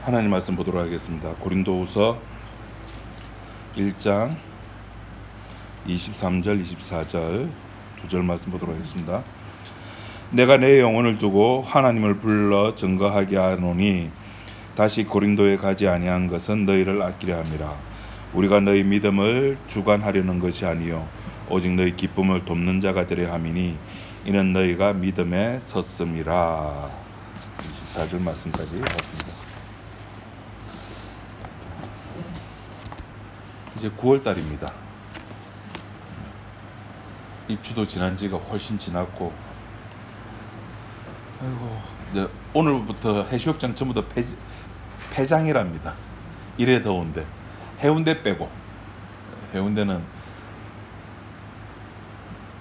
하나님 말씀 보도록 하겠습니다. 고린도후서 1장 23절 24절 두 절 말씀 보도록 하겠습니다. 내가 내 영혼을 두고 하나님을 불러 증거하게 하노니 다시 고린도에 가지 아니한 것은 너희를 아끼려 함이라. 우리가 너희 믿음을 주관하려는 것이 아니요 오직 너희 기쁨을 돕는 자가 되려 함이니 이는 너희가 믿음에 섰음이라. 24절 말씀까지 봤습니다. 이제 9월달입니다. 입추도 지난 지가 훨씬 지났고, 아이고, 이제 오늘부터 해수욕장 전부 다 폐장이랍니다. 이래 더운데 해운대 빼고. 해운대는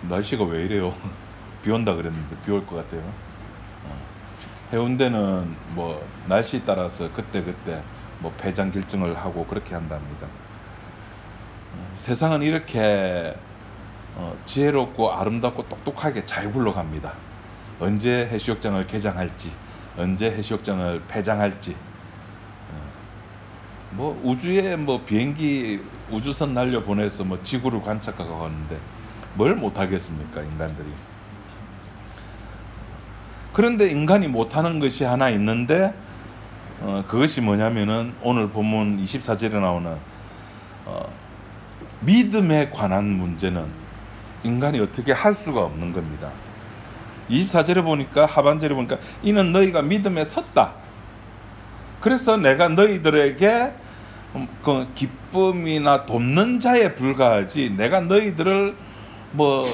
날씨가 왜 이래요? 비 온다 그랬는데 비 올 것 같아요. 해운대는 뭐 날씨 따라서 그때 뭐 폐장 결정을 하고 그렇게 한답니다. 세상은 이렇게 지혜롭고 아름답고 똑똑하게 잘 굴러갑니다. 언제 해수욕장을 개장할지, 언제 해수욕장을 폐장할지, 뭐 우주에 뭐 비행기 우주선 날려 보내서 뭐 지구를 관찰하고 하는데 뭘 못하겠습니까, 인간들이. 그런데 인간이 못하는 것이 하나 있는데 그것이 뭐냐면은 오늘 본문 24절에 나오는 믿음에 관한 문제는 인간이 어떻게 할 수가 없는 겁니다. 24절에 보니까, 하반절에 보니까 이는 너희가 믿음에 섰다. 그래서 내가 너희들에게 그 기쁨이나 돕는 자에 불과하지, 내가 너희들을 뭐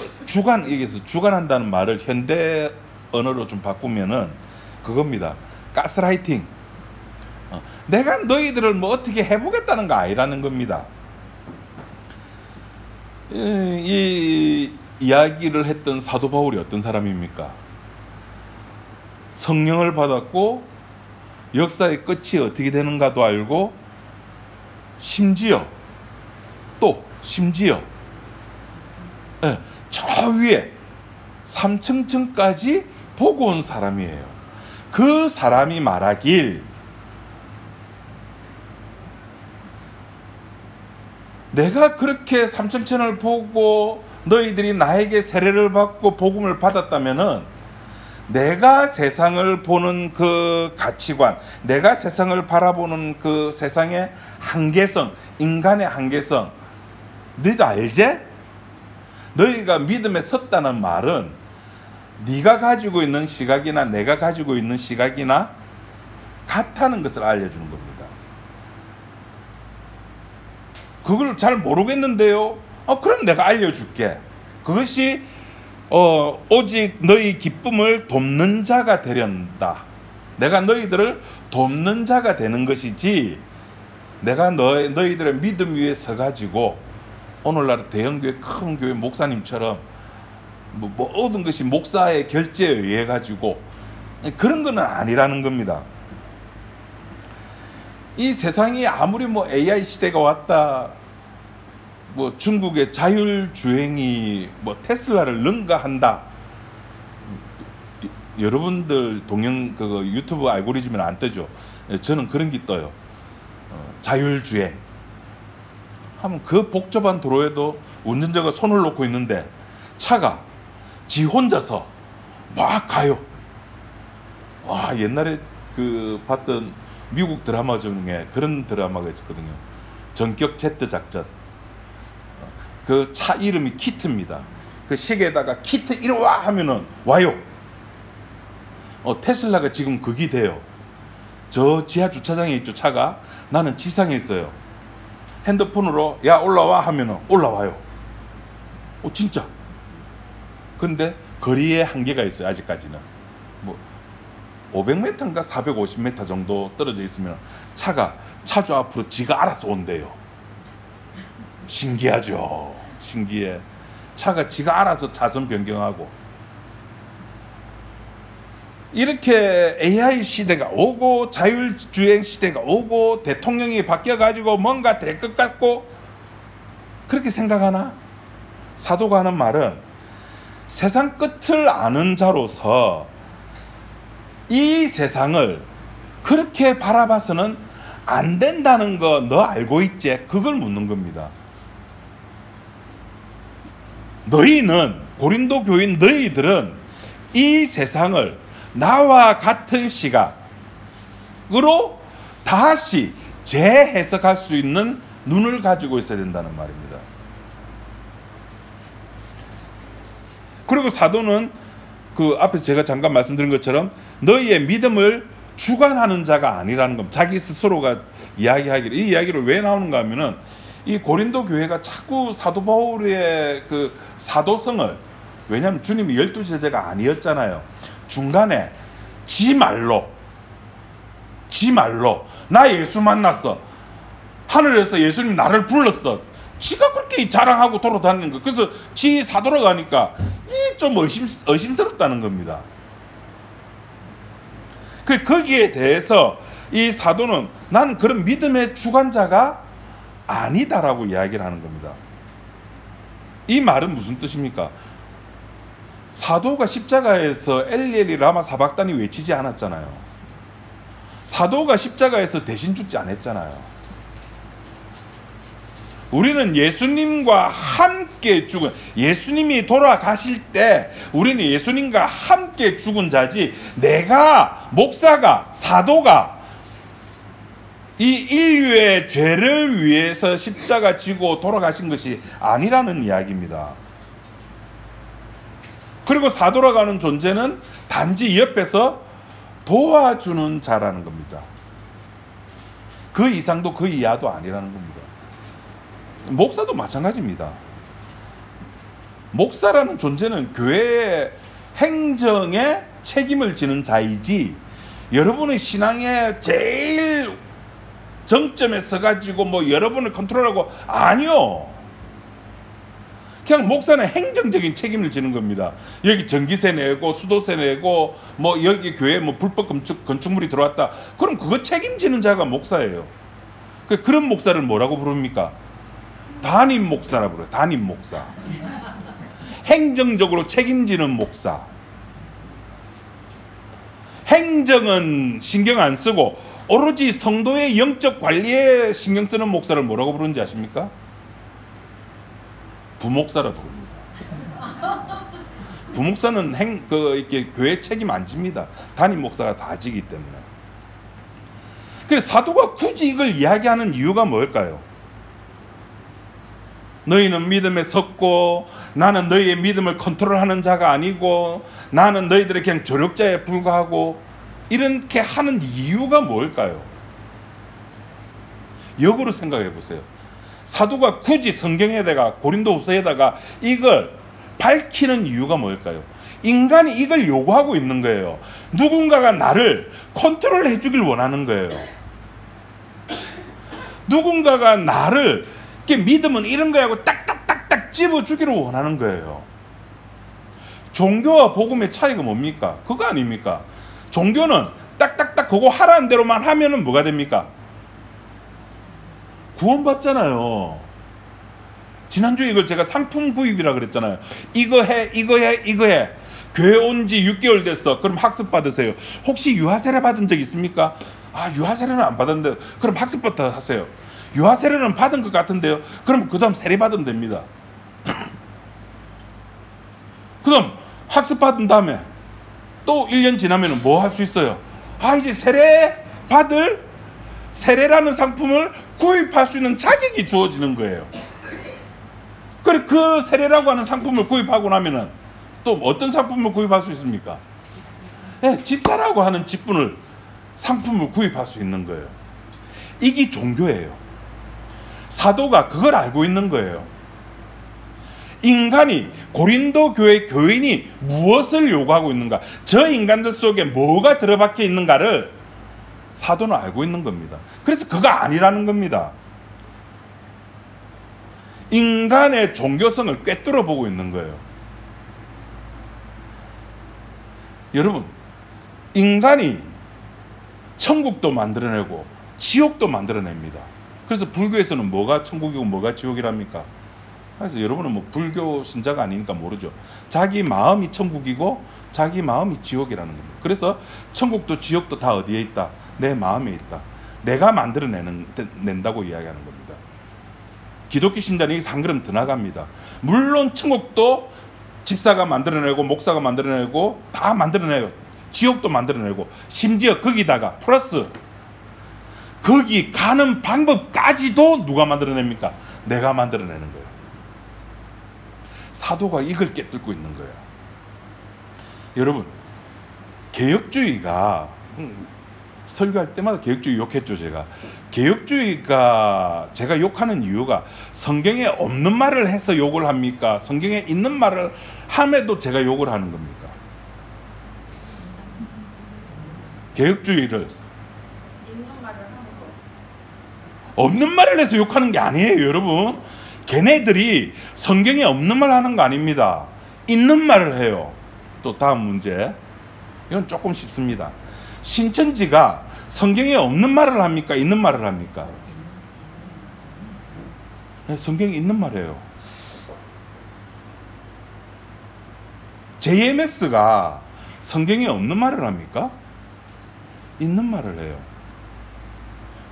여기서 주관한다는 말을 현대 언어로 좀 바꾸면은 그겁니다. 가스라이팅. 내가 너희들을 뭐 어떻게 해보겠다는 거 아니라는 겁니다. 이 이야기를 했던 사도 바울이 어떤 사람입니까? 성령을 받았고 역사의 끝이 어떻게 되는가도 알고 심지어 저 위에 3층까지 보고 온 사람이에요. 그 사람이 말하길 내가 그렇게 삼천천을 보고 너희들이 나에게 세례를 받고 복음을 받았다면은 내가 세상을 보는 그 가치관, 내가 세상을 바라보는 그 세상의 한계성, 인간의 한계성, 너희도 알지? 너희가 믿음에 섰다는 말은 네가 가지고 있는 시각이나 내가 가지고 있는 시각이나 같다는 것을 알려주는 겁니다. 그걸 잘 모르겠는데요. 그럼 내가 알려줄게. 그것이 오직 너희 기쁨을 돕는 자가 되련다. 내가 너희들을 돕는 자가 되는 것이지, 내가 너희들의 믿음 위에 서가지고 오늘날 대형교회 큰 교회 목사님처럼 모든 것이 목사의 결재에 의해 가지고 그런 건 아니라는 겁니다. 이 세상이 아무리 뭐 AI 시대가 왔다, 뭐 중국의 자율주행이 뭐 테슬라를 능가한다, 여러분들 그거 유튜브 알고리즘에는 안 뜨죠. 저는 그런 게 떠요. 자율주행 하면 그 복잡한 도로에도 운전자가 손을 놓고 있는데 차가 지 혼자서 막 가요. 와, 옛날에 그 봤던 미국 드라마 중에 그런 드라마가 있었거든요. 전격 제트 작전. 그 차 이름이 키트입니다. 그 시계에다가 키트 이리 와 하면은 와요. 테슬라가 지금 그게 돼요. 저 지하 주차장에 있죠, 차가. 나는 지상에 있어요. 핸드폰으로 야 올라와 하면은 올라와요. 진짜. 근데 거리에 한계가 있어요. 아직까지는 뭐 500m인가 450m 정도 떨어져 있으면 차가 차주 앞으로 지가 알아서 온대요. 신기하죠. 신기해. 차가 지가 알아서 차선 변경하고. 이렇게 AI 시대가 오고 자율주행 시대가 오고 대통령이 바뀌어가지고 뭔가 될 것 같고 그렇게 생각하나? 사도가 하는 말은 세상 끝을 아는 자로서 이 세상을 그렇게 바라봐서는 안 된다는 거 너 알고 있지? 그걸 묻는 겁니다. 너희는, 고린도 교인 너희들은 이 세상을 나와 같은 시각으로 다시 재해석할 수 있는 눈을 가지고 있어야 된다는 말입니다. 그리고 사도는 그 앞에서 제가 잠깐 말씀드린 것처럼 너희의 믿음을 주관하는 자가 아니라는 겁니다. 자기 스스로가 이야기하기를. 이 이야기를 왜 나오는가 하면은 이 고린도 교회가 자꾸 사도 바울의 그 사도성을, 왜냐하면 주님이 12제자가 아니었잖아요. 중간에 지 말로 나 예수 만났어, 하늘에서 예수님 나를 불렀어, 지가 그렇게 자랑하고 돌아다니는 거. 그래서 지 사도로 가니까 이 좀 의심스럽다는 겁니다. 거기에 대해서 이 사도는 나는 그런 믿음의 주관자가 아니다라고 이야기를 하는 겁니다. 이 말은 무슨 뜻입니까? 사도가 십자가에서 엘리엘리 라마 사박단이 외치지 않았잖아요. 사도가 십자가에서 대신 죽지 않았잖아요. 우리는 예수님과 함께 죽은, 예수님이 돌아가실 때 우리는 예수님과 함께 죽은 자지, 내가, 목사가, 사도가 이 인류의 죄를 위해서 십자가 지고 돌아가신 것이 아니라는 이야기입니다. 그리고 사도라고 하는 존재는 단지 옆에서 도와주는 자라는 겁니다. 그 이상도 그 이하도 아니라는 겁니다. 목사도 마찬가지입니다. 목사라는 존재는 교회의 행정에 책임을 지는 자이지, 여러분의 신앙의 제일 정점에 서가지고 뭐 여러분을 컨트롤하고, 아니요. 그냥 목사는 행정적인 책임을 지는 겁니다. 여기 전기세 내고 수도세 내고 뭐 여기 교회에 뭐 불법 건축물이 들어왔다, 그럼 그거 책임지는 자가 목사예요. 그런 목사를 뭐라고 부릅니까? 담임 목사라 부르요. 담임 목사. 행정적으로 책임지는 목사. 행정은 신경 안 쓰고 오로지 성도의 영적 관리에 신경 쓰는 목사를 뭐라고 부르는지 아십니까? 부목사라 부릅니다. 부목사는 이렇게 교회 책임 안 집니다. 담임 목사가 다 지기 때문에. 그래서 사도가 굳이 이걸 이야기하는 이유가 뭘까요? 너희는 믿음에 섰고 나는 너희의 믿음을 컨트롤하는 자가 아니고 나는 너희들의 그냥 조력자에 불과하고, 이렇게 하는 이유가 뭘까요? 역으로 생각해 보세요. 사도가 굳이 성경에다가 고린도후서에다가 이걸 밝히는 이유가 뭘까요? 인간이 이걸 요구하고 있는 거예요. 누군가가 나를 컨트롤해 주길 원하는 거예요. 누군가가 나를, 믿음은 이런 거야 하고 딱딱딱딱 집어주기를 원하는 거예요. 종교와 복음의 차이가 뭡니까? 그거 아닙니까? 종교는 딱딱딱 그거 하라는 대로만 하면은 뭐가 됩니까? 구원받잖아요. 지난주에 이걸 제가 상품 구입이라 그랬잖아요. 이거 해, 이거 해, 이거 해. 교회 온 지 6개월 됐어. 그럼 학습 받으세요. 혹시 유아세례 받은 적 있습니까? 아, 유아세례는 안 받았는데 그럼 학습부터 하세요. 유아세례는 받은 것 같은데요. 그럼 그 다음 세례 받으면 됩니다. 그 다음 학습 받은 다음에 또 1년 지나면 뭐 할 수 있어요? 아, 이제 세례 받을, 세례라는 상품을 구입할 수 있는 자격이 주어지는 거예요. 그래, 그 세례라고 하는 상품을 구입하고 나면은 또 어떤 상품을 구입할 수 있습니까? 네, 집사라고 하는 직분을, 상품을 구입할 수 있는 거예요. 이게 종교예요. 사도가 그걸 알고 있는 거예요. 인간이, 고린도 교회 교인이 무엇을 요구하고 있는가, 저 인간들 속에 뭐가 들어박혀 있는가를 사도는 알고 있는 겁니다. 그래서 그거 아니라는 겁니다. 인간의 종교성을 꿰뚫어 보고 있는 거예요. 여러분, 인간이 천국도 만들어내고 지옥도 만들어냅니다. 그래서 불교에서는 뭐가 천국이고 뭐가 지옥이랍니까? 그래서 여러분은 뭐 불교 신자가 아니니까 모르죠. 자기 마음이 천국이고 자기 마음이 지옥이라는 겁니다. 그래서 천국도 지옥도 다 어디에 있다? 내 마음에 있다. 내가 만들어낸다고 이야기하는 겁니다. 기독교 신자는 여기서 한 걸음 더 나갑니다. 물론 천국도 집사가 만들어내고 목사가 만들어내고 다 만들어내요. 지옥도 만들어내고 심지어 거기다가 플러스 거기 가는 방법까지도 누가 만들어냅니까? 내가 만들어내는 거예요. 사도가 이걸 깨뚫고 있는 거예요. 여러분, 개혁주의가 설교할 때마다 개혁주의 욕했죠. 개혁주의가 제가 욕하는 이유가 성경에 없는 말을 해서 욕을 합니까? 성경에 있는 말을 함에도 제가 욕을 하는 겁니까? 개혁주의를 없는 말을 해서 욕하는 게 아니에요, 여러분. 걔네들이 성경에 없는 말 하는 거 아닙니다. 있는 말을 해요. 또 다음 문제. 이건 조금 쉽습니다. 신천지가 성경에 없는 말을 합니까? 있는 말을 합니까? 네, 성경에 있는 말이에요. JMS가 성경에 없는 말을 합니까? 있는 말을 해요.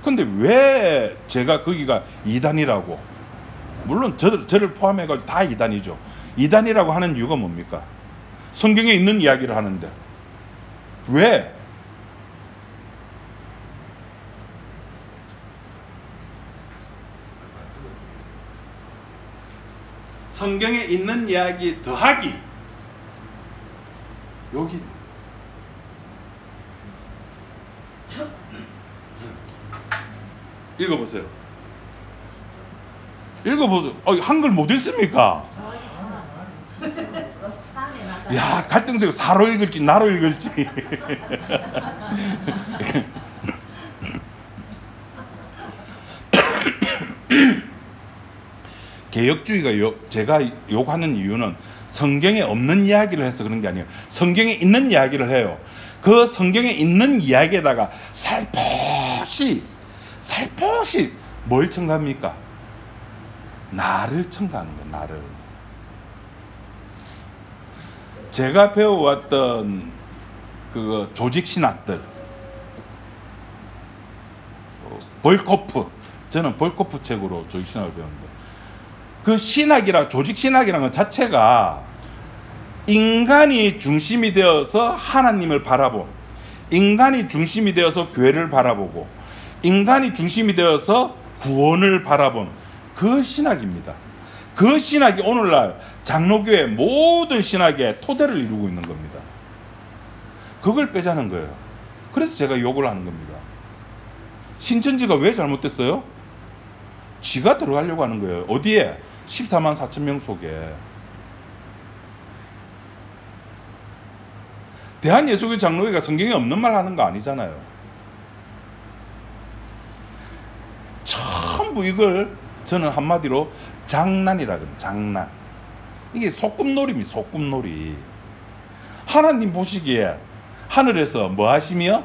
근데 왜 제가 거기가 이단이라고, 물론 저를 포함해가지고 다 이단이죠. 이단이라고 하는 이유가 뭡니까? 성경에 있는 이야기를 하는데 왜? 성경에 있는 이야기 더하기 여기 읽어보세요. 읽어보세요. 한글 못 읽습니까? 야, 갈등세요. 사로 읽을지 나로 읽을지. 개혁주의가 제가 욕하는 이유는 성경에 없는 이야기를 해서 그런 게 아니에요. 성경에 있는 이야기를 해요. 그 성경에 있는 이야기에다가 살포시 뭘 첨가합니까? 나를 첨가하는 거예요. 나를. 제가 배워왔던 그 조직신학들, 볼코프, 저는 볼코프 책으로 조직신학을 배웠는데, 그 조직신학이라는 것 자체가 인간이 중심이 되어서 하나님을 바라본, 인간이 중심이 되어서 교회를 바라보고, 인간이 중심이 되어서 구원을 바라본 그 신학입니다. 그 신학이 오늘날 장로교회 모든 신학의 토대를 이루고 있는 겁니다. 그걸 빼자는 거예요. 그래서 제가 욕을 하는 겁니다. 신천지가 왜 잘못됐어요? 지가 들어가려고 하는 거예요. 어디에? 14만 4천 명 속에. 대한예수교 장로회가 성경에 없는 말 하는 거 아니잖아요. 전부 이걸 저는 한마디로 장난이라 그래요. 장난. 이게 소꿉놀이입니다. 소꿉놀이. 하나님 보시기에 하늘에서 뭐 하시며?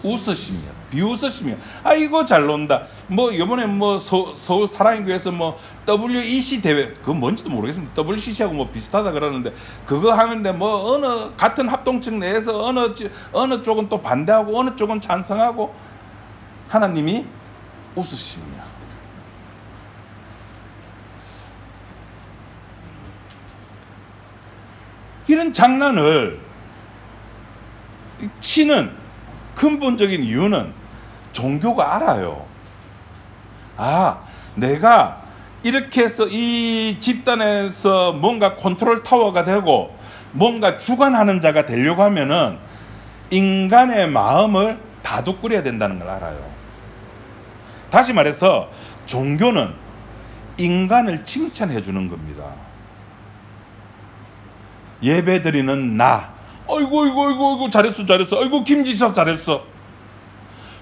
웃으시며, 비웃으시며, 아이고 잘 논다. 뭐 이번에 뭐 서울 사랑교회에서 뭐 WEC 대회, 그건 뭔지도 모르겠습니다. WCC하고 뭐 비슷하다 그러는데 그거 하는데 뭐 어느 같은 합동층 내에서 어느 쪽은 또 반대하고 어느 쪽은 찬성하고 하나님이 웃으시며. 이런 장난을 치는 근본적인 이유는 종교가 알아요. 아, 내가 이렇게 해서 이 집단에서 뭔가 컨트롤 타워가 되고 뭔가 주관하는 자가 되려고 하면은 인간의 마음을 다독거려야 된다는 걸 알아요. 다시 말해서 종교는 인간을 칭찬해 주는 겁니다. 예배 드리는 나, 어이구 잘했어. 어이구 김지섭 잘했어.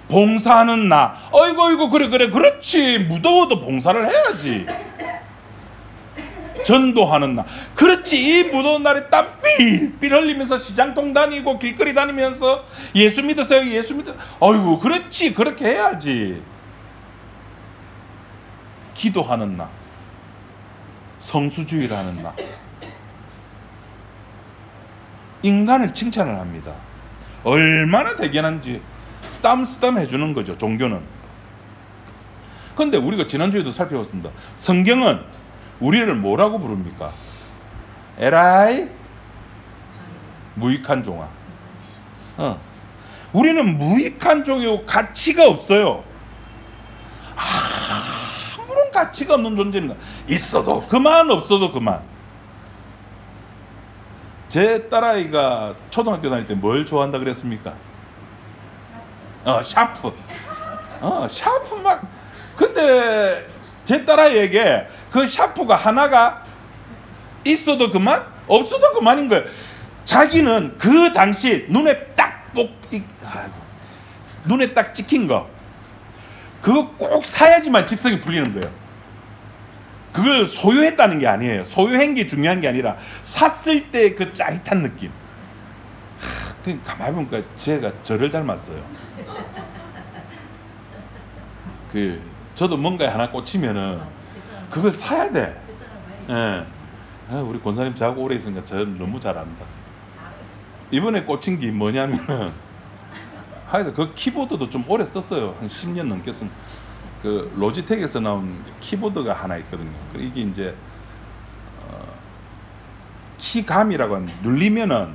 봉사하는 나, 어이구 그래 그렇지. 무더워도 봉사를 해야지. 전도하는 나, 그렇지. 이 무더운 날에 땀 삘삘 흘리면서 시장통 다니고 길거리 다니면서 예수 믿으세요. 어이구 그렇지. 그렇게 해야지. 기도하는 나, 성수주의를 하는 나, 인간을 칭찬을 합니다. 얼마나 대견한지 쓰담쓰담 해주는 거죠, 종교는. 근데 우리가 지난주에도 살펴봤습니다. 성경은 우리를 뭐라고 부릅니까? 에라이 무익한 종아. 우리는 무익한 종이고 가치가 없어요. 아무런 가치가 없는 존재입니다. 있어도 그만, 없어도 그만. 제 딸아이가 초등학교 다닐 때 뭘 좋아한다 그랬습니까? 샤프. 샤프 막. 근데 제 딸아이에게 그 샤프가 하나가 있어도 그만, 없어도 그만인 거예요. 자기는 그 당시 눈에 딱 찍힌 거, 그거 꼭 사야지만 직성이 풀리는 거예요. 그걸 소유했다는 게 아니에요. 소유한 게 중요한 게 아니라 샀을 때 그 짜릿한 느낌. 가만히 보니까 제가 저를 닮았어요. 저도 뭔가에 하나 꽂히면은 그걸 사야 돼. 예. 우리 권사님 저하고 오래 있으니까 저는 너무 잘 안다. 이번에 꽂힌 게 뭐냐면은 하여튼 그 키보드도 좀 오래 썼어요. 한 10년 넘게 쓴 그 로지텍에서 나온 키보드가 하나 있거든요. 이게 이제 키감이라고 하는, 눌리면은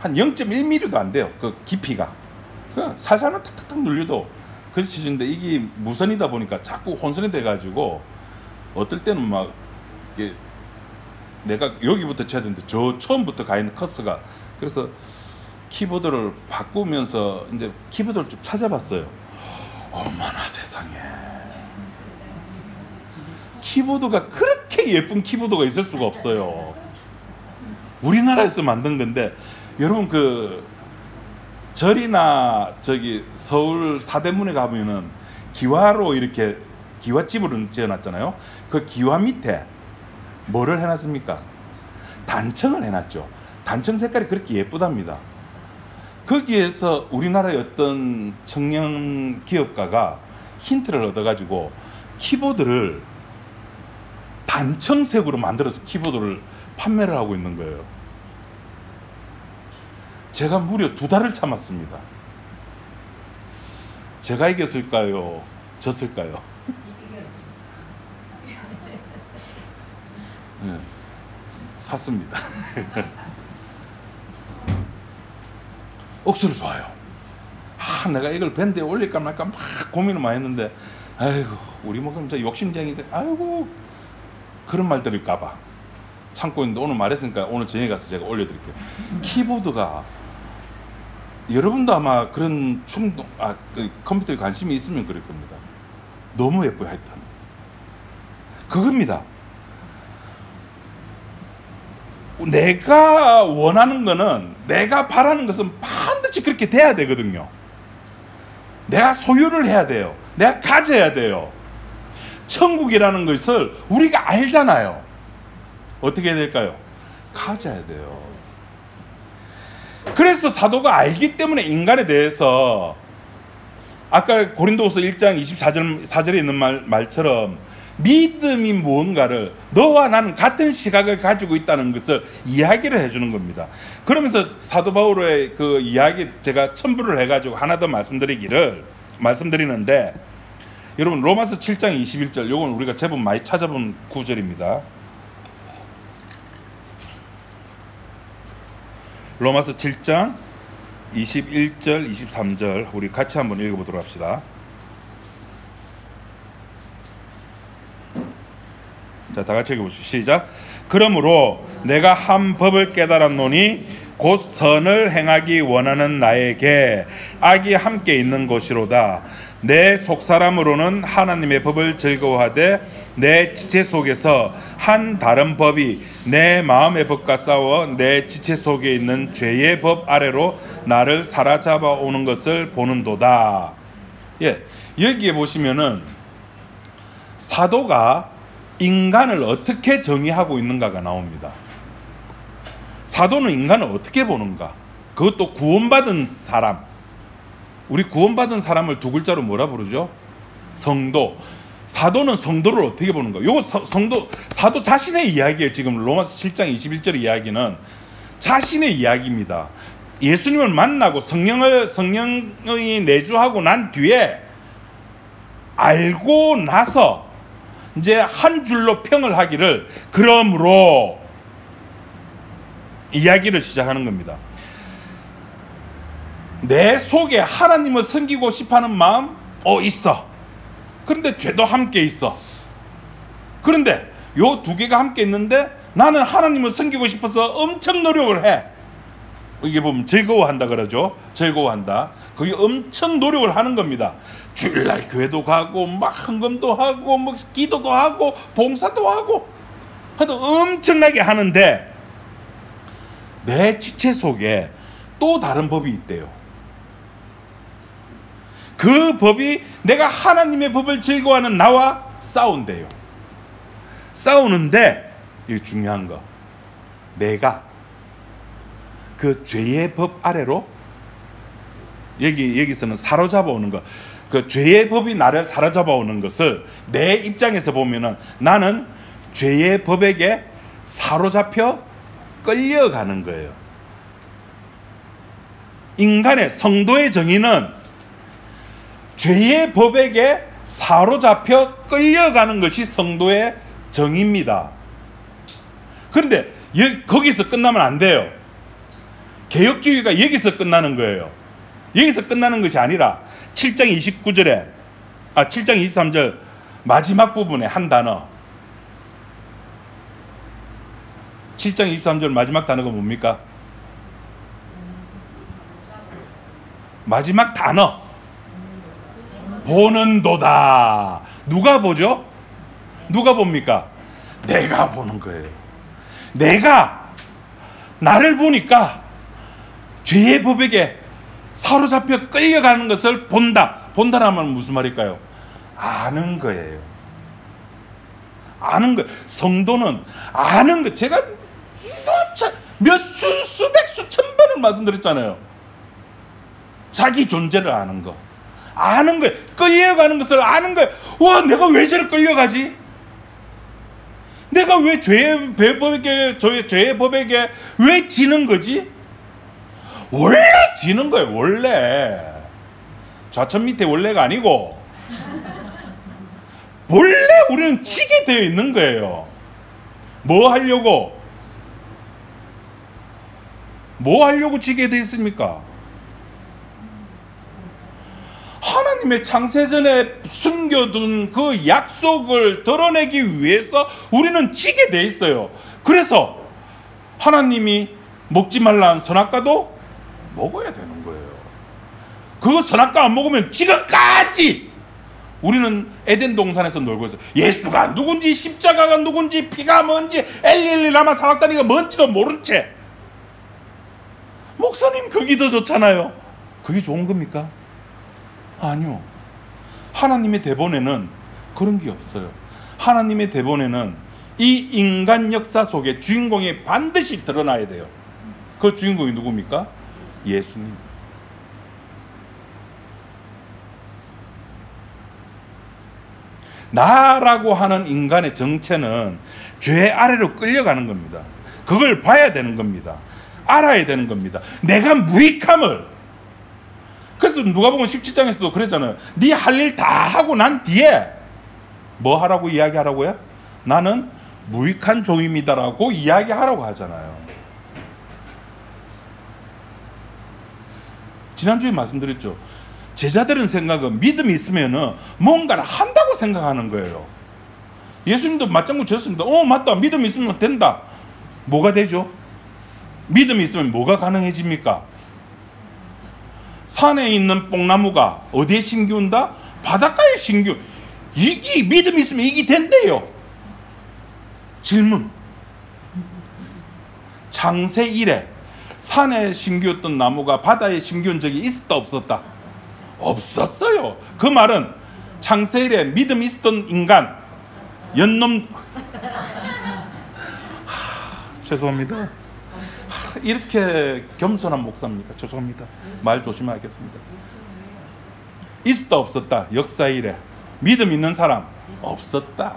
한 0.1mm도 안 돼요. 그 깊이가. 살살만 탁탁탁 눌려도 그렇게 치는데 이게 무선이다 보니까 자꾸 혼선이 돼가지고 어떨 때는 막 이게 내가 여기부터 쳐야 되는데 저 처음부터 가 있는 커스가. 그래서 키보드를 바꾸면서 이제 키보드를 쭉 찾아봤어요. 어머나 세상에, 키보드가 그렇게 예쁜 키보드가 있을 수가 없어요. 우리나라에서 만든 건데, 여러분 그 절이나 저기 서울 사대문에 가보면은 기와로 이렇게 기와집을 지어놨잖아요. 그 기와 밑에 뭐를 해놨습니까? 단청을 해놨죠. 단청 색깔이 그렇게 예쁘답니다. 거기에서 우리나라의 어떤 청년 기업가가 힌트를 얻어가지고 키보드를 단청색으로 만들어서 키보드를 판매를 하고 있는 거예요. 제가 무려 2달을 참았습니다. 제가 이겼을까요? 졌을까요? 네, 샀습니다. 억수로 좋아요. 내가 이걸 밴드에 올릴까 말까 막 고민을 많이 했는데, 아이고 우리 목사님 진짜 욕심쟁이들, 아이고 그런 말 들을까봐 참고 있는데 오늘 말했으니까 오늘 저녁에 가서 제가 올려드릴게요. 키보드가 여러분도 아마 그런 컴퓨터에 관심이 있으면 그럴 겁니다. 너무 예뻐요. 하여튼 그겁니다. 내가 원하는 거는, 내가 바라는 것은 반드시 그렇게 돼야 되거든요. 내가 소유를 해야 돼요. 내가 가져야 돼요. 천국이라는 것을 우리가 알잖아요. 어떻게 해야 될까요? 가져야 돼요. 그래서 사도가 알기 때문에 인간에 대해서 아까 고린도후서 1장 24절에 있는 말처럼 믿음이 무언가를, 너와 나는 같은 시각을 가지고 있다는 것을 이야기를 해주는 겁니다. 그러면서 사도 바울의 그 이야기 제가 첨부를 해가지고 하나 더 말씀드리는데, 여러분 로마서 7장 21절, 요건 우리가 제법 많이 찾아본 구절입니다. 로마서 7장 21절 23절 우리 같이 한번 읽어보도록 합시다. 자, 다 같이 읽어보시죠. 시작. 그러므로 내가 한 법을 깨달았노니 곧 선을 행하기 원하는 나에게 악이 함께 있는 것이로다. 내 속사람으로는 하나님의 법을 즐거워하되 내 지체 속에서 한 다른 법이 내 마음의 법과 싸워 내 지체 속에 있는 죄의 법 아래로 나를 사로잡아 오는 것을 보는도다. 예, 여기에 보시면은 사도가 인간을 어떻게 정의하고 있는가가 나옵니다. 사도는 인간을 어떻게 보는가? 그것도 구원받은 사람. 우리 구원받은 사람을 두 글자로 뭐라 부르죠? 성도. 사도는 성도를 어떻게 보는가? 요거 사도 자신의 이야기예요. 지금 로마서 7장 21절 이야기는 자신의 이야기입니다. 예수님을 만나고 성령이 내주하고 난 뒤에 알고 나서 이제 한 줄로 평을 하기를 그러므로 이야기를 시작하는 겁니다. 내 속에 하나님을 섬기고 싶어하는 마음 있어. 그런데 죄도 함께 있어. 그런데 요 두 개가 함께 있는데 나는 하나님을 섬기고 싶어서 엄청 노력을 해. 이게 보면 즐거워한다 그러죠. 즐거워한다. 거기 엄청 노력을 하는 겁니다. 주일날 교회도 가고 막 헌금도 하고 뭐 기도도 하고 봉사도 하고 하여튼 엄청나게 하는데 내 지체 속에 또 다른 법이 있대요. 그 법이 내가 하나님의 법을 즐거워하는 나와 싸운대요. 싸우는데 이게 중요한 거, 내가 그 죄의 법 아래로 여기서는 사로잡아 오는 거, 그 죄의 법이 나를 사로잡아 오는 것을 내 입장에서 보면은 나는 죄의 법에게 사로잡혀 끌려가는 거예요. 인간의 성도의 정의는 죄의 법에게 사로잡혀 끌려가는 것이 성도의 정의입니다. 그런데 거기서 끝나면 안 돼요. 개혁주의가 여기서 끝나는 거예요. 여기서 끝나는 것이 아니라 7장 29절에 7장 23절 마지막 부분에 한 단어, 7장 23절 마지막 단어가 뭡니까? 마지막 단어 보는도다. 누가 보죠? 누가 봅니까? 내가 보는 거예요. 내가 나를 보니까 죄의 법에게 사로잡혀 끌려가는 것을 본다. 본다는 말은 무슨 말일까요? 아는 거예요. 아는 거. 성도는 아는 거. 제가 수백 수천 번을 말씀드렸잖아요. 자기 존재를 아는 거. 아는 거예요. 끌려가는 것을 아는 거예요. 와, 내가 왜 저를 끌려가지? 내가 왜 죄의 법에게 왜 지는 거지? 원래 지는 거예요. 원래 좌천 밑에 원래가 아니고 원래 우리는 지게 되어 있는 거예요. 뭐 하려고 지게 되어 있습니까? 하나님의 창세전에 숨겨둔 그 약속을 드러내기 위해서 우리는 지게 돼 있어요. 그래서 하나님이 먹지 말라는 선악과도 먹어야 되는 거예요. 그 선악과 안 먹으면 지금까지 우리는 에덴 동산에서 놀고 있어요. 예수가 누군지, 십자가가 누군지, 피가 뭔지, 엘리 라마 사막다니가 뭔지도 모른 채. 목사님, 그게 더 좋잖아요. 그게 좋은 겁니까? 아니요. 하나님의 대본에는 그런 게 없어요. 하나님의 대본에는 이 인간 역사 속에 주인공이 반드시 드러나야 돼요. 그 주인공이 누굽니까? 예수님. 나라고 하는 인간의 정체는 죄 아래로 끌려가는 겁니다. 그걸 봐야 되는 겁니다. 알아야 되는 겁니다. 내가 무익함을. 그래서 누가복음 17장에서도 그랬잖아요. 네 할 일 다 하고 난 뒤에 뭐 하라고 이야기하라고요? 나는 무익한 종입니다라고 이야기하라고 하잖아요. 지난주에 말씀드렸죠. 제자들은 생각은 믿음이 있으면 뭔가를 한다고 생각하는 거예요. 예수님도 맞장구 쳤습니다. 맞다. 믿음이 있으면 된다. 뭐가 되죠? 믿음이 있으면 뭐가 가능해집니까? 산에 있는 뽕나무가 어디에 심기운다? 바닷가에 심기운. 이게 믿음이 있으면 이게 된대요. 질문. 창세 이래 산에 심기웠던 나무가 바다에 심기운 적이 있었다 없었다? 없었어요. 그 말은 창세 이래 믿음이 있었던 인간 연놈 죄송합니다. 이렇게 겸손한 목사입니까? 죄송합니다. 말 조심하겠습니다. 있었다 없었다? 역사 이래 믿음 있는 사람 없었다.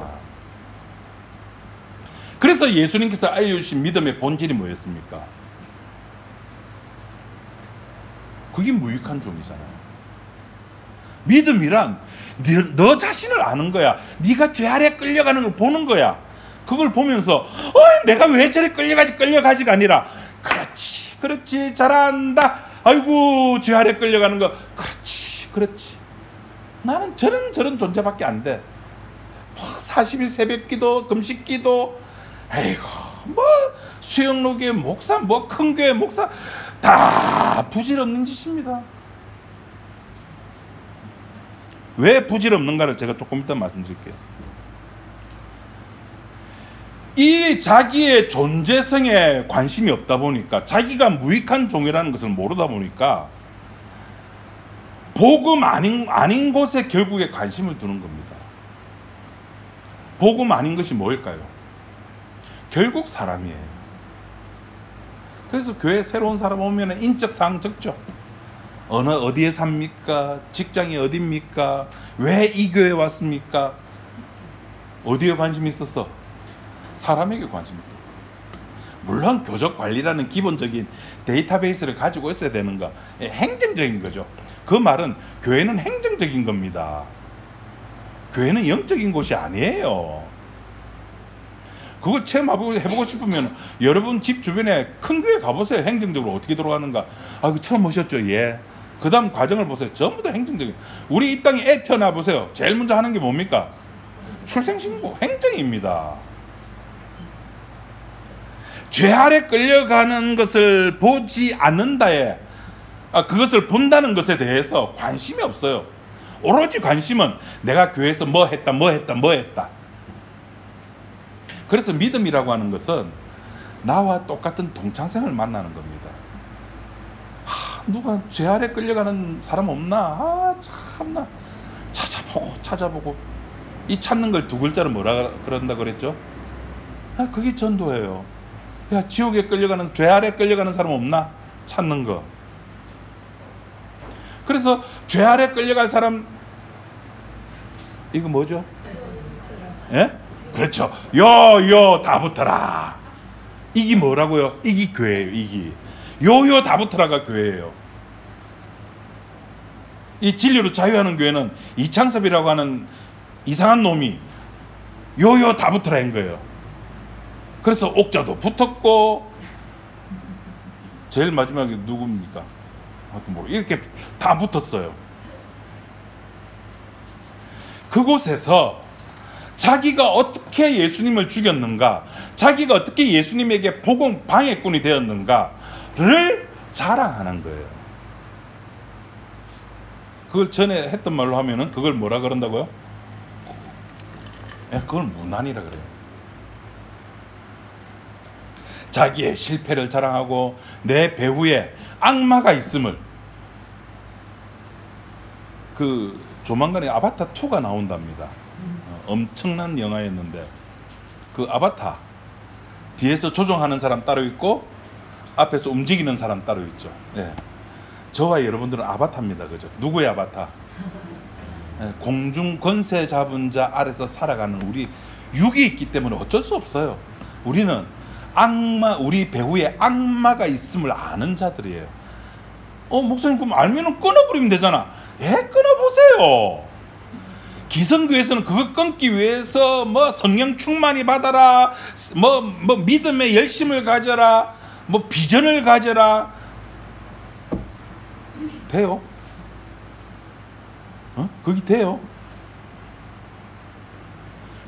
그래서 예수님께서 알려주신 믿음의 본질이 뭐였습니까? 그게 무익한 종이잖아요. 믿음이란 너 자신을 아는 거야. 네가 죄 아래 끌려가는 걸 보는 거야. 그걸 보면서 내가 왜 저래 끌려가지가 아니라 그렇지 잘한다. 아이고 죄 아래 끌려가는 거 그렇지 나는 저런 존재밖에 안 돼. 40일 새벽기도 금식기도 아이고 뭐 수영록의 목사 뭐 큰 교회 목사 다 부질없는 짓입니다. 왜 부질없는가를 제가 조금 이따 말씀드릴게요. 이 자기의 존재성에 관심이 없다 보니까, 자기가 무익한 종이라는 것을 모르다 보니까 복음 아닌 곳에 결국에 관심을 두는 겁니다. 복음 아닌 것이 뭘까요? 결국 사람이에요. 그래서 교회에 새로운 사람 오면 인적 사항 적죠. 어디에 삽니까? 직장이 어디입니까? 왜 이 교회에 왔습니까? 어디에 관심이 있었어? 사람에게 관심이 있고. 물론 교적 관리라는 기본적인 데이터베이스를 가지고 있어야 되는 거, 행정적인 거죠. 그 말은 교회는 행정적인 겁니다. 교회는 영적인 곳이 아니에요. 그걸 체험해보고 싶으면 여러분 집 주변에 큰 교회 가보세요. 행정적으로 어떻게 돌아가는가. 처음 오셨죠? 예. 그 다음 과정을 보세요. 전부 다 행정적인. 우리 이 땅에 애 태어나 보세요. 제일 먼저 하는 게 뭡니까? 출생신고. 행정입니다. 죄 아래 끌려가는 것을 보지 않는다에, 그것을 본다는 것에 대해서 관심이 없어요. 오로지 관심은 내가 교회에서 뭐 했다. 그래서 믿음이라고 하는 것은 나와 똑같은 동창생을 만나는 겁니다. 누가 죄 아래 끌려가는 사람 없나? 참나. 찾아보고. 이 찾는 걸 두 글자로 뭐라 그런다 그랬죠? 그게 전도예요. 야, 지옥에 끌려가는, 죄 아래 끌려가는 사람 없나? 찾는 거. 그래서 죄 아래 끌려갈 사람, 이거 뭐죠? 예? 그렇죠. 요 다 붙어라. 이게 뭐라고요? 이게 교회예요. 이게 요요 다 붙어라가 교회예요. 이 진리로 자유하는 교회는 이창섭이라고 하는 이상한 놈이 요요 다 붙어라 한 거예요. 그래서 옥자도 붙었고, 제일 마지막에 누굽니까? 이렇게 다 붙었어요. 그곳에서 자기가 어떻게 예수님을 죽였는가, 자기가 어떻게 예수님에게 복음 방해꾼이 되었는가를 자랑하는 거예요. 그걸 전에 했던 말로 하면은 그걸 뭐라 그런다고요? 그걸 문안이라 그래요. 자기의 실패를 자랑하고 내 배후에 악마가 있음을. 조만간에 아바타 2가 나온답니다. 엄청난 영화였는데, 그 아바타 뒤에서 조종하는 사람 따로 있고 앞에서 움직이는 사람 따로 있죠. 저와 여러분들은 아바타입니다. 그죠? 누구의 아바타? 공중 권세 잡은 자 아래서 살아가는 우리 육이 있기 때문에 어쩔 수 없어요. 우리는 우리 배후에 악마가 있음을 아는 자들이에요. 목사님 그럼 알면은 끊어버리면 되잖아. 끊어보세요. 기성교에서는 그거 끊기 위해서 뭐 성령 충만히 받아라, 뭐 믿음의 열심을 가져라, 뭐 비전을 가져라. 돼요? 그게 돼요?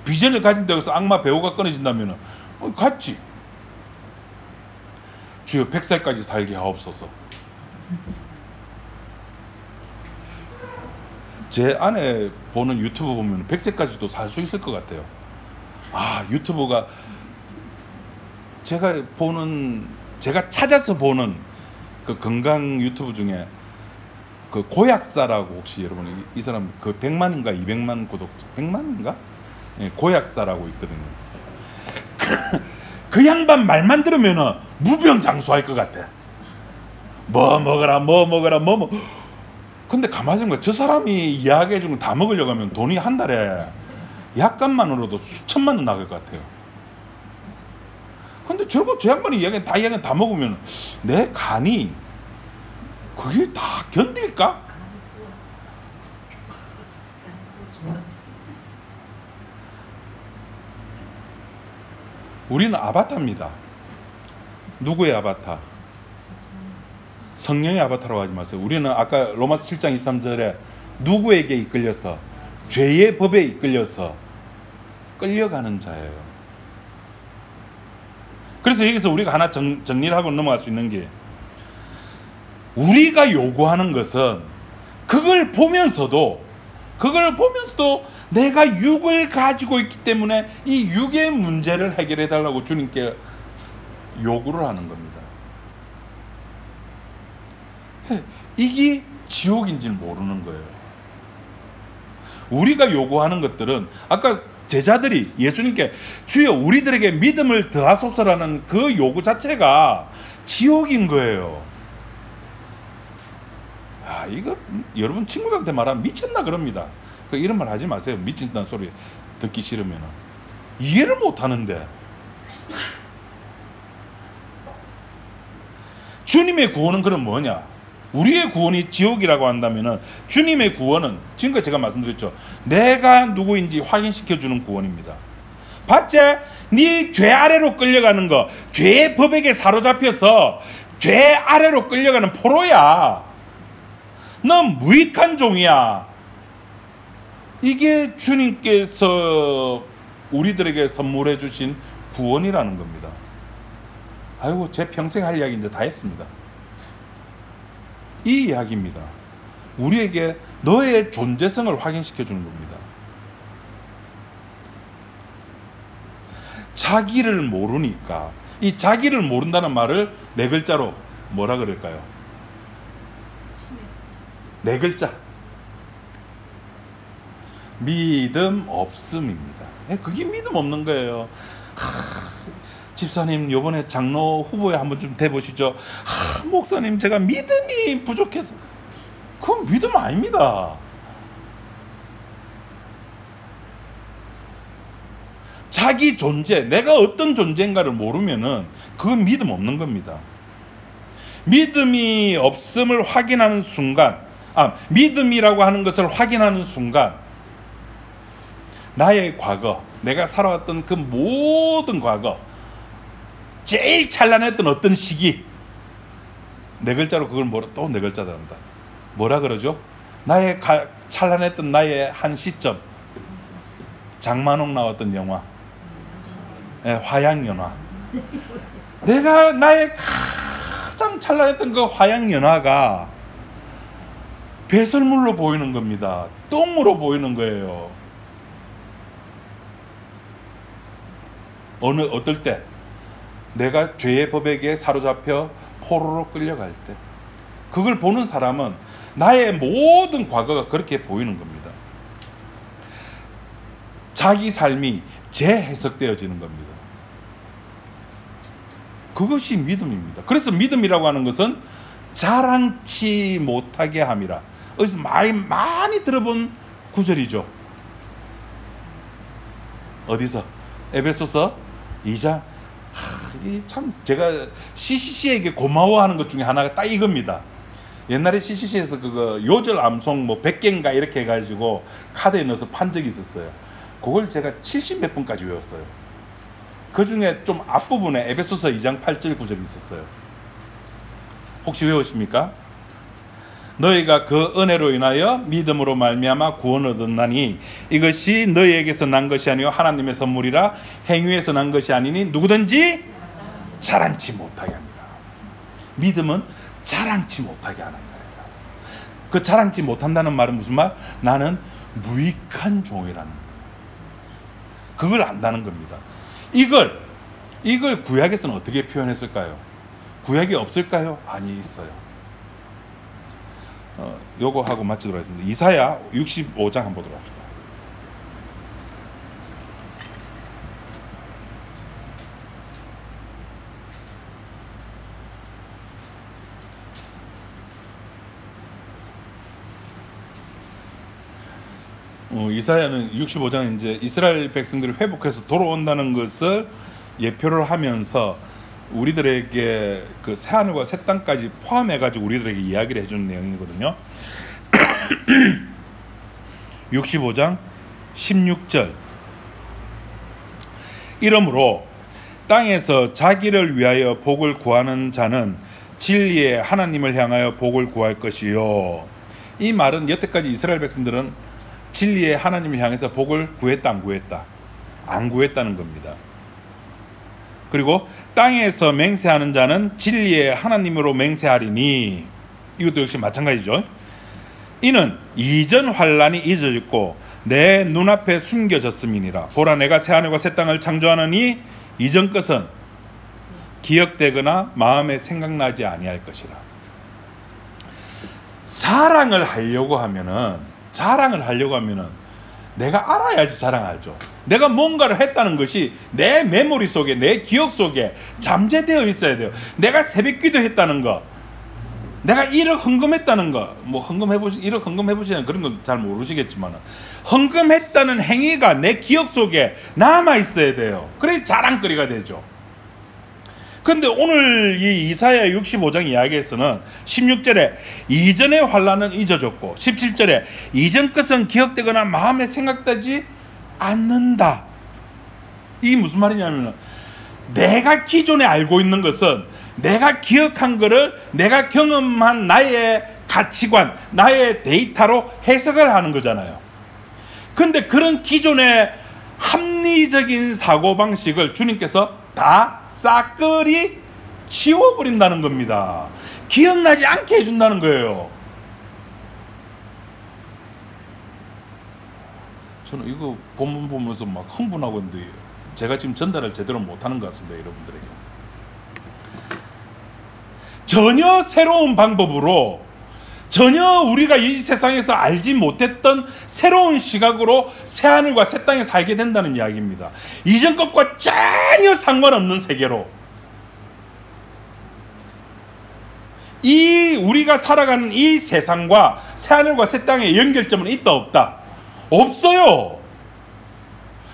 비전을 가진다고 해서 악마 배후가 끊어진다면 갔지. 주여 100살까지 살게 하옵소서. 제 아내 보는 유튜브 보면 100세까지도 살 수 있을 것 같아요. 유튜브가 제가 찾아서 보는 그 건강 유튜브 중에 그 고약사라고, 혹시 여러분 이 사람 그 100만인가 200만 구독자, 100만인가? 고약사라고 있거든요. 그 양반 말만 들으면은 무병장수할 것 같아. 뭐 먹어라. 근데 가만히 생각해, 저 사람이 이야기해 준 걸 다 먹으려고 하면 돈이 한 달에 약값만으로도 수천만 원 나갈 것 같아요. 근데 저 양반이 이야기 다 먹으면 내 간이 그게 다 견딜까? 우리는 아바타입니다. 누구의 아바타? 성령의 아바타라고 하지 마세요. 우리는 아까 로마서 7장 23절에 누구에게 이끌려서? 죄의 법에 이끌려서 끌려가는 자예요. 그래서 여기서 우리가 하나 정리를 하고 넘어갈 수 있는 게, 우리가 요구하는 것은 그걸 보면서도 내가 육을 가지고 있기 때문에 이 육의 문제를 해결해 달라고 주님께 요구를 하는 겁니다. 이게 지옥인지는 모르는 거예요. 우리가 요구하는 것들은, 아까 제자들이 예수님께 주여 우리들에게 믿음을 더하소서라는 그 요구 자체가 지옥인 거예요. 이거 여러분 친구들한테 말하면 미쳤나 그럽니다. 이런 말 하지 마세요. 미친다는 소리 듣기 싫으면. 이해를 못 하는데. 주님의 구원은 그럼 뭐냐? 우리의 구원이 지옥이라고 한다면은, 주님의 구원은 지금까지 제가 말씀드렸죠. 내가 누구인지 확인시켜 주는 구원입니다. 봤지? 네 죄 아래로 끌려가는 거, 죄의 법에게 사로잡혀서 죄 아래로 끌려가는 포로야. 넌 무익한 종이야. 이게 주님께서 우리들에게 선물해 주신 구원이라는 겁니다. 아이고, 제 평생 할 이야기 이제 다 했습니다. 이 이야기입니다. 우리에게 너의 존재성을 확인시켜 주는 겁니다. 자기를 모르니까, 이 자기를 모른다는 말을 네 글자로 뭐라 그럴까요? 네 글자. 믿음 없음입니다. 그게 믿음 없는 거예요. 집사님 이번에 장로 후보에 한번 좀 돼보시죠. 목사님 제가 믿음이 부족해서. 그건 믿음 아닙니다. 자기 존재, 내가 어떤 존재인가를 모르면은 그건 믿음 없는 겁니다. 믿음이 없음을 확인하는 순간, 믿음이라고 하는 것을 확인하는 순간, 나의 과거, 내가 살아왔던 그 모든 과거, 제일 찬란했던 어떤 시기, 네 글자로 그걸 또 네 글자다 한다. 뭐라 그러죠? 찬란했던 나의 한 시점. 장만옥 나왔던 영화, 화양연화. 내가 나의 가장 찬란했던 그 화양연화가 배설물로 보이는 겁니다. 똥으로 보이는 거예요. 어떨 때? 내가 죄의 법에게 사로잡혀 포로로 끌려갈 때. 그걸 보는 사람은 나의 모든 과거가 그렇게 보이는 겁니다. 자기 삶이 재해석되어지는 겁니다. 그것이 믿음입니다. 그래서 믿음이라고 하는 것은 자랑치 못하게 함이라. 어디서 많이 들어본 구절이죠. 어디서? 에베소서 2장. 참 제가 CCC에게 고마워하는 것 중에 하나가 딱 이겁니다. 옛날에 CCC에서 그거 요절 암송 100개인가 이렇게 해가지고 카드에 넣어서 판 적이 있었어요. 그걸 제가 70몇 번까지 외웠어요. 그 중에 좀 앞부분에 에베소서 2장 8절 9절이 있었어요. 혹시 외우십니까? 너희가 그 은혜로 인하여 믿음으로 말미암아 구원을 얻었나니 이것이 너희에게서 난 것이 아니요 하나님의 선물이라. 행위에서 난 것이 아니니 누구든지 자랑치 못하게 합니다. 믿음은 자랑치 못하게 하는 거예요. 그 자랑치 못한다는 말은 무슨 말? 나는 무익한 종이라는 거예요. 그걸 안다는 겁니다. 이걸 구약에서는 어떻게 표현했을까요? 구약이 없을까요? 아니, 있어요. 요거 하고 마치도록 하겠습니다. 이사야 65장 한번 보도록 합시다. 이사야는 65장 이제 이스라엘 백성들이 회복해서 돌아온다는 것을 예표를 하면서 우리들에게 그 새하늘과 새 땅까지 포함해가지고 우리들에게 이야기를 해주는 내용이거든요. 65장 16절. 이러므로 땅에서 자기를 위하여 복을 구하는 자는 진리의 하나님을 향하여 복을 구할 것이요. 이 말은 여태까지 이스라엘 백성들은 진리의 하나님을 향해서 복을 구했다 안 구했다? 안 구했다는 겁니다. 그리고 땅에서 맹세하는 자는 진리의 하나님으로 맹세하리니, 이것도 역시 마찬가지죠. 이는 이전 환란이 잊어졌고 내 눈앞에 숨겨졌음이니라. 보라, 내가 새하늘과 새 땅을 창조하느니 이전 것은 기억되거나 마음에 생각나지 아니할 것이라. 자랑을 하려고 하면은 내가 알아야지 자랑하죠. 내가 뭔가를 했다는 것이 내 메모리 속에, 내 기억 속에 잠재되어 있어야 돼요. 내가 새벽 기도했다는 거, 내가 1억 헌금했다는 거, 뭐 1억 헌금해보시는 그런 건 잘 모르시겠지만 헌금했다는 행위가 내 기억 속에 남아 있어야 돼요. 그래야 자랑거리가 되죠. 그런데 오늘 이 이사야 65장 이야기에서는 16절에 이전의 환란은 잊어졌고 17절에 이전 것은 기억되거나 마음에 생각되지 않는다. 이게 무슨 말이냐면, 내가 기존에 알고 있는 것은 내가 기억한 거를 내가 경험한 나의 가치관, 나의 데이터로 해석을 하는 거잖아요. 근데 그런 기존의 합리적인 사고방식을 주님께서 다 싹거리 지워버린다는 겁니다. 기억나지 않게 해준다는 거예요. 저는 이거 본문 보면서 막 흥분하고 있는데 제가 지금 전달을 제대로 못하는 것 같습니다, 여러분들에게. 전혀 새로운 방법으로, 전혀 우리가 이 세상에서 알지 못했던 새로운 시각으로 새하늘과 새 땅에 살게 된다는 이야기입니다. 이전 것과 전혀 상관없는 세계로. 이 우리가 살아가는 이 세상과 새하늘과 새 땅의 연결점은 있다 없다? 없어요.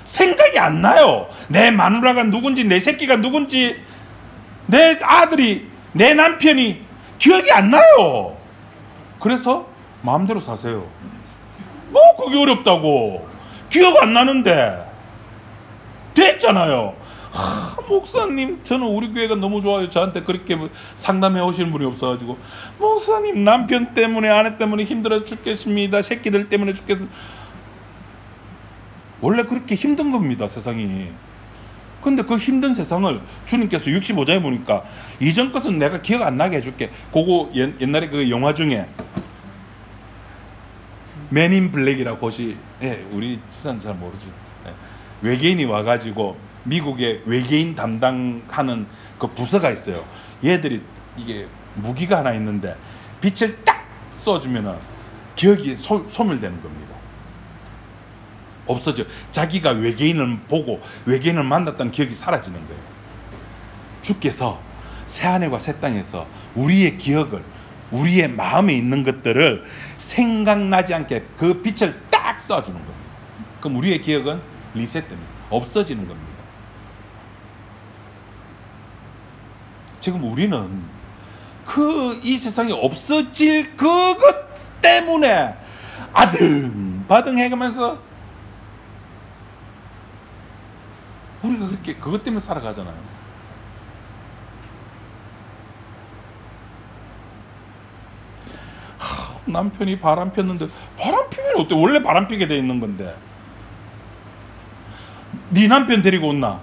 생각이 안 나요. 내 마누라가 누군지, 내 새끼가 누군지, 내 아들이, 내 남편이 기억이 안 나요. 그래서 마음대로 사세요. 뭐 그게 어렵다고. 기억 안 나는데 됐잖아요. 목사님, 저는 우리 교회가 너무 좋아요. 저한테 그렇게 상담해 오시는 분이 없어가지고, 목사님 남편 때문에 아내 때문에 힘들어 죽겠습니다. 새끼들 때문에 죽겠습니다. 원래 그렇게 힘든 겁니다, 세상이. 근데 그 힘든 세상을 주님께서 65장에 보니까 이전 것은 내가 기억 안 나게 해줄게. 그거 옛날에 그 영화 중에 맨 인 블랙이라고 혹시, 예, 우리 집사는 잘 모르지. 예, 외계인이 와가지고 미국의 외계인 담당하는 그 부서가 있어요. 얘들이 이게 무기가 하나 있는데 빛을 딱 쏘주면은 기억이 소멸되는 겁니다. 없어져. 자기가 외계인을 보고 외계인을 만났다는 기억이 사라지는 거예요. 주께서 새하늘과 새 땅에서 우리의 기억을, 우리의 마음에 있는 것들을 생각나지 않게 그 빛을 딱 쏴주는 겁니다. 그럼 우리의 기억은 리셋됩니다. 없어지는 겁니다. 지금 우리는 이 세상에 없어질 그것 때문에 아등바등 해가면서 우리가 그렇게 그것 때문에 살아가잖아요. 남편이 바람 폈는데, 바람 피면 어때? 원래 바람 피게 돼 있는 건데. 네 남편 데리고 온나?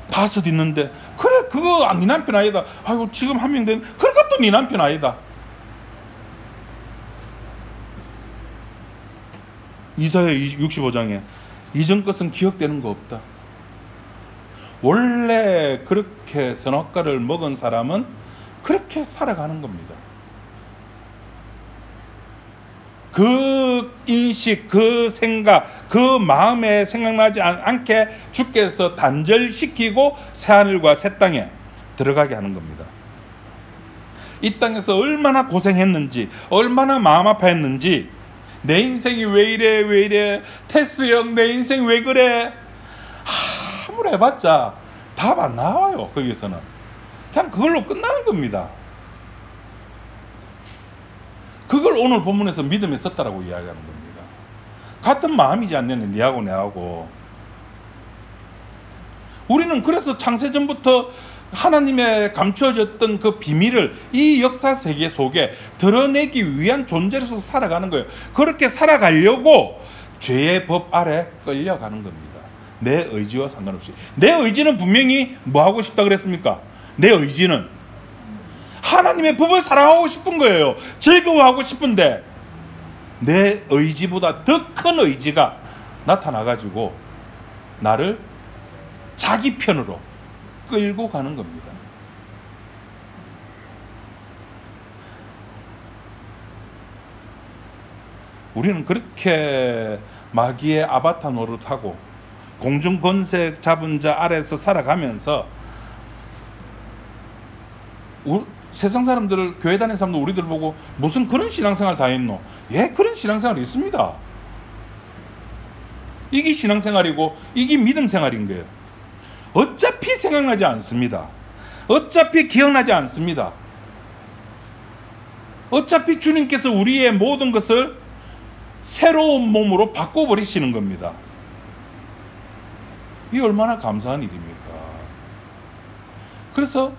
5 있는데, 그래 그거 네 남편 아니다. 아이고 지금 1명 된, 그러니까 또 네 남편 아니다. 이사야 65장에 이전 것은 기억되는 거 없다. 원래 그렇게 선악과를 먹은 사람은 그렇게 살아가는 겁니다. 그 인식, 그 생각, 그 마음에 생각나지 않게 주께서 단절시키고 새하늘과 새 땅에 들어가게 하는 겁니다. 이 땅에서 얼마나 고생했는지, 얼마나 마음 아파했는지, 내 인생이 왜 이래, 테스 형 내 인생 왜 그래, 아무리 해봤자 답 안 나와요. 거기서는 그냥 그걸로 끝나는 겁니다. 그걸 오늘 본문에서 믿음에 섰다라고 이야기하는 겁니다. 같은 마음이지 않느냐, 니하고 내하고. 우리는 그래서 창세전부터 하나님의 감추어졌던 그 비밀을 이 역사 세계 속에 드러내기 위한 존재로서 살아가는 거예요. 그렇게 살아가려고 죄의 법 아래 끌려가는 겁니다. 내 의지와 상관없이. 내 의지는 분명히 뭐 하고 싶다 그랬습니까? 내 의지는 하나님의 법을 사랑하고 싶은 거예요. 즐거워하고 싶은데 내 의지보다 더 큰 의지가 나타나가지고 나를 자기 편으로 끌고 가는 겁니다. 우리는 그렇게 마귀의 아바타 노릇하고 공중 권세 잡은 자 아래에서 살아가면서 세상 사람들을, 교회 다니는 사람들 우리들 보고 무슨 그런 신앙생활 다 했노? 예, 그런 신앙생활이 있습니다. 이게 신앙생활이고 이게 믿음생활인 거예요. 어차피 생각나지 않습니다. 어차피 기억나지 않습니다. 어차피 주님께서 우리의 모든 것을 새로운 몸으로 바꿔버리시는 겁니다. 이게 얼마나 감사한 일입니까? 그래서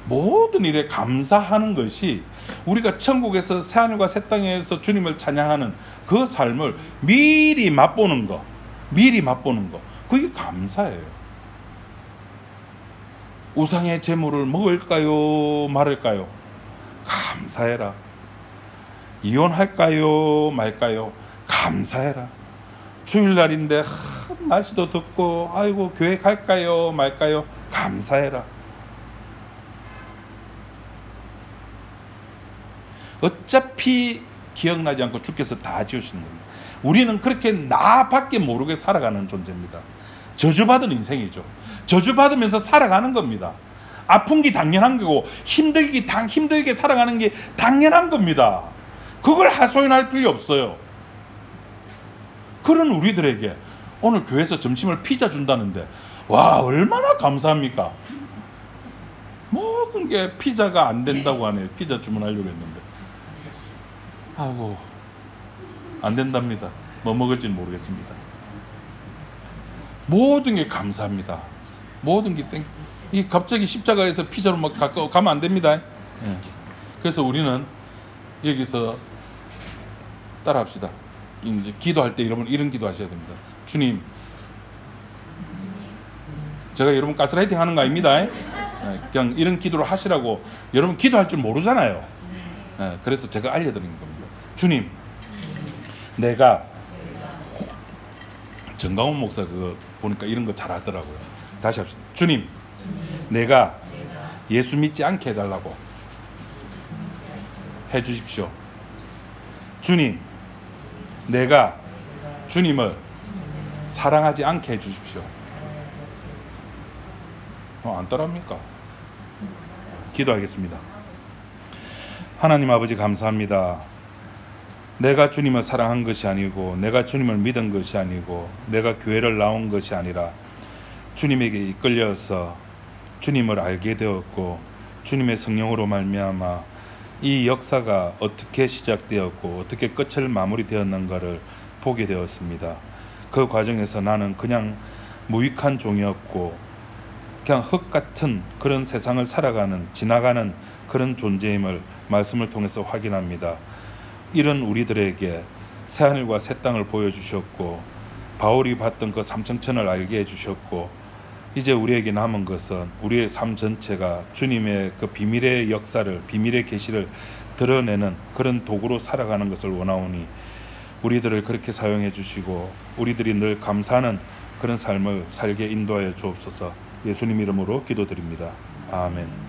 모든 일에 감사하는 것이 우리가 천국에서 새하늘과 새 땅에서 주님을 찬양하는 그 삶을 미리 맛보는 거, 그게 감사예요. 우상의 재물을 먹을까요, 말을까요? 감사해라. 이혼할까요, 말까요? 감사해라. 주일날인데 날씨도 덥고 아이고 교회 갈까요, 말까요? 감사해라. 어차피 기억나지 않고 주께서 다 지으시는 겁니다. 우리는 그렇게 나밖에 모르게 살아가는 존재입니다. 저주받은 인생이죠. 저주받으면서 살아가는 겁니다. 아픈 게 당연한 거고 힘들게 살아가는 게 당연한 겁니다. 그걸 하소연할 필요 없어요. 그런 우리들에게 오늘 교회에서 점심을 피자 준다는데 와, 얼마나 감사합니까? 모든 게 피자가 안 된다고 하네요. 피자 주문하려고 했는데 아이고 안 된답니다. 뭐 먹을지는 모르겠습니다. 모든 게 감사합니다. 모든 게 이 갑자기 십자가에서 피자로 막 가면 안 됩니다. 예. 그래서 우리는 여기서 따라합시다. 이제 기도할 때 여러분 이런 기도 하셔야 됩니다. 주님, 제가 여러분 가스라이팅 하는 거 아닙니다. 예. 그냥 이런 기도를 하시라고. 여러분 기도할 줄 모르잖아요. 예. 그래서 제가 알려드리는 겁니다. 주님, 내가 정강훈 목사 그거 보니까 이런 거 잘하더라고요. 다시 합시다. 주님, 내가 예수 믿지 않게 해달라고 해주십시오. 주님, 내가 주님을 사랑하지 않게 해주십시오. 안 따라합니까? 기도하겠습니다. 하나님 아버지 감사합니다. 내가 주님을 사랑한 것이 아니고 내가 주님을 믿은 것이 아니고 내가 교회를 나온 것이 아니라 주님에게 이끌려서 주님을 알게 되었고 주님의 성령으로 말미암아 이 역사가 어떻게 시작되었고 어떻게 끝을 마무리되었는가를 보게 되었습니다. 그 과정에서 나는 그냥 무익한 종이었고 그냥 흙 같은 그런 세상을 살아가는 지나가는 그런 존재임을 말씀을 통해서 확인합니다. 이런 우리들에게 새하늘과 새 땅을 보여주셨고 바울이 봤던 그 삼천천을 알게 해주셨고 이제 우리에게 남은 것은 우리의 삶 전체가 주님의 그 비밀의 역사를, 비밀의 계시를 드러내는 그런 도구로 살아가는 것을 원하오니 우리들을 그렇게 사용해 주시고 우리들이 늘 감사하는 그런 삶을 살게 인도하여 주옵소서. 예수님 이름으로 기도드립니다. 아멘.